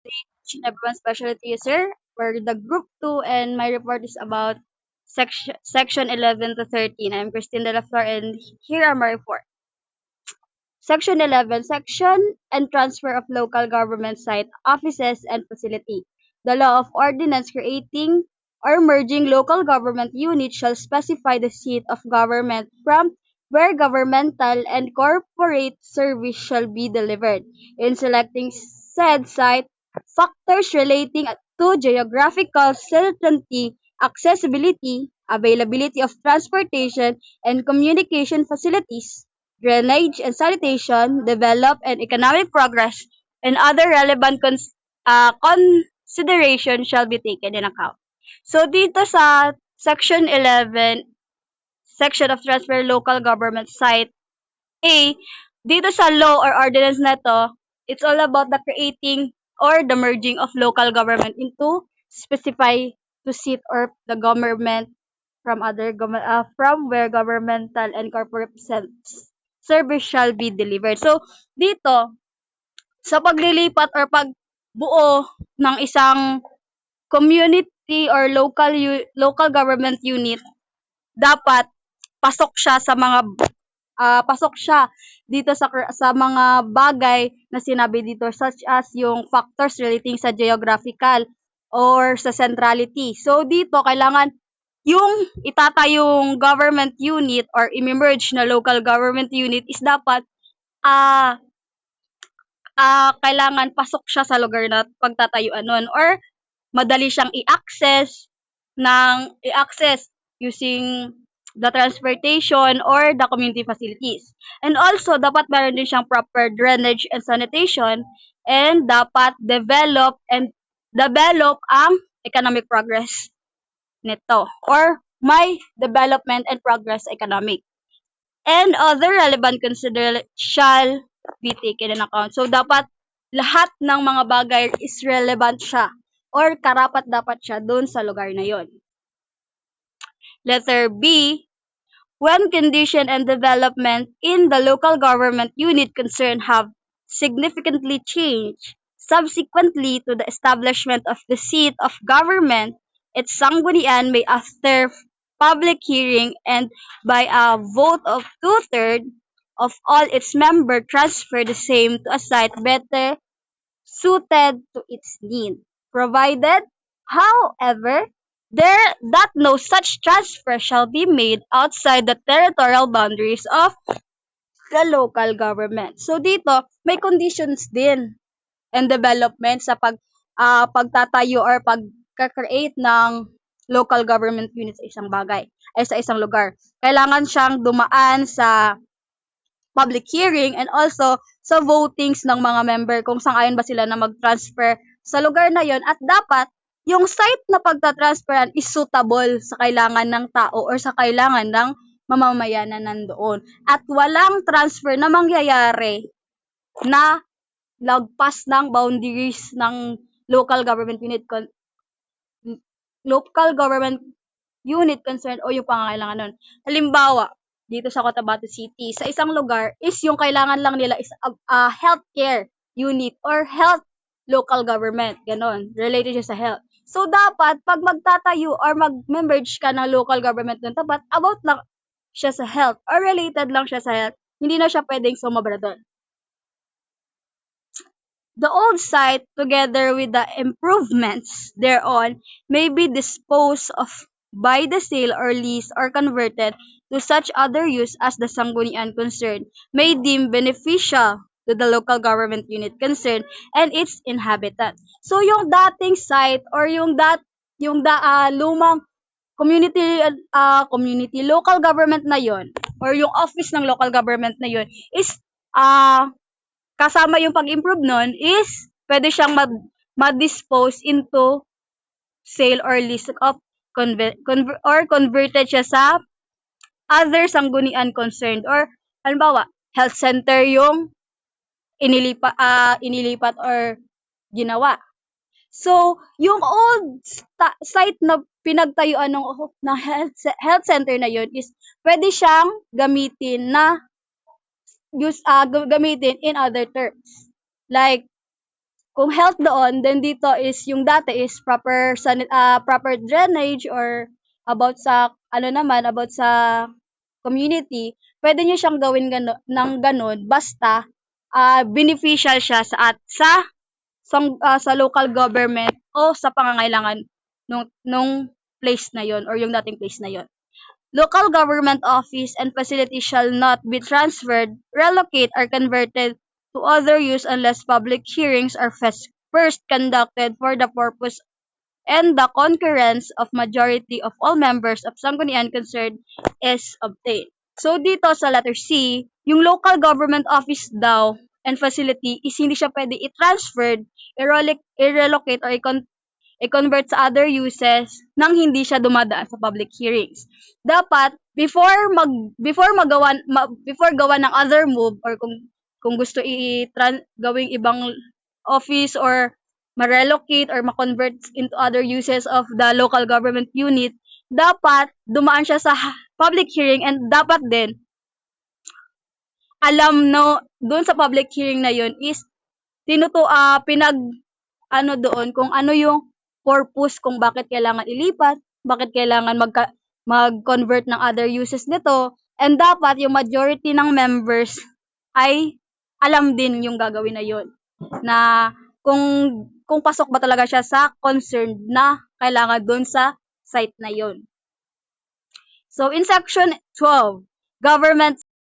each and everyone specialty is here. We're the group 2 and my report is about section 11 to 13. I'm Christine De La Flor and here are my report. Section 11, section and transfer of local government site, offices and facility. The law of ordinance creating or merging local government units shall specify the seat of government from where governmental and corporate service shall be delivered. In selecting said site, factors relating to geographical certainty, accessibility, availability of transportation and communication facilities, drainage and sanitation, develop and economic progress, and other relevant consideration shall be taken in account. So dito sa Section 11, Section of Transfer Local Government Site A, dito sa law or ordinance na to, it's all about the creating or the merging of local government into specify to seat or the government from from where governmental and corporate service shall be delivered. So dito sa paglilipat or pagbuo ng isang community or local government unit, dapat pasok siya sa mga pasok siya dito sa mga bagay na sinabi dito, such as yung factors relating sa geographical or sa centrality. So dito kailangan yung itatayong government unit or i-merge na local government unit is dapat ah kailangan pasok siya sa lugar na pagtatayuan nun or madali siyang i-access using the transportation or the community facilities. And also, dapat meron din siyang proper drainage and sanitation and dapat develop ang economic progress nito or may development and progress economic. And other relevant consideration shall be taken in account. So, dapat lahat ng mga bagay is relevant siya or karapat-dapat siya dun sa lugar na yon. Letter B, when condition and development in the local government unit concerned have significantly changed subsequently to the establishment of the seat of government, its sanggunian may after public hearing and by a vote of 2/3 of all its members transfer the same to a site better suited to its need, provided, however, that no such transfer shall be made outside the territorial boundaries of the local government. So dito, may conditions din and development sa pagtatayo or pagka-create ng local government unit sa isang bagay ay sa isang lugar. Kailangan siyang dumaan sa public hearing and also sa votings ng mga member kung sang-ayon ba sila na mag-transfer sa lugar na yon at dapat yung site na pagtatransferan is suitable sa kailangan ng tao or sa kailangan ng mamamayan na nandoon. At walang transfer na mangyayari na lagpas ng boundaries ng local government unit concerned o yung pangangailangan nun. Halimbawa, dito sa Cotabato City, sa isang lugar is yung kailangan lang nila is healthcare unit or health local government. Ganon. Related siya sa health. So, dapat, pag magtatayo or mag-merge ka ng local government dun, dapat about lang siya sa health or related lang siya sa health. Hindi na siya pwedeng sumobra dun. The old site, together with the improvements thereon, may be disposed of by the sale or lease or converted to such other use as the sanggunian concerned may deem beneficial to the local government unit concerned and its inhabitants. So yung dating site or yung lumang community local government na yon or yung office ng local government na yon is kasama yung pag-improve nun is pwede siyang ma-dispose into sale or lease of converted siya sa other sanggunian concerned or halimbawa health center yung inilipat or ginawa. So, yung old site na pinagtayuan ng health center na yun is pwede siyang gamitin in other terms. Like, kung health doon, then dito is yung dati is proper drainage or about sa about sa community, pwede niyo siyang gawin ng ganun basta beneficial siya sa local government o sa pangangailangan nung place na yon or yung dating place na yon. Local government office and facility shall not be transferred, relocate, or converted to other use unless public hearings are first conducted for the purpose and the concurrence of majority of all members of sanggunian concerned is obtained. So dito sa letter C, yung local government office daw and facility is hindi siya pwede i-transferred, i-relocate, or i-convert sa other uses nang hindi siya dumadaan sa public hearings. Dapat before gawa ng other move or kung gusto gawing ibang office or ma-relocate or ma-convert into other uses of the local government unit, dapat dumaan siya sa public hearing and dapat din alam doon sa public hearing na yun is doon kung ano yung purpose kung bakit kailangan ilipat, bakit kailangan mag-convert ng other uses nito, and dapat yung majority ng members ay alam din yung gagawin na yun. Na kung pasok ba talaga siya sa concern na kailangan doon sa site na yun. So in section 12, government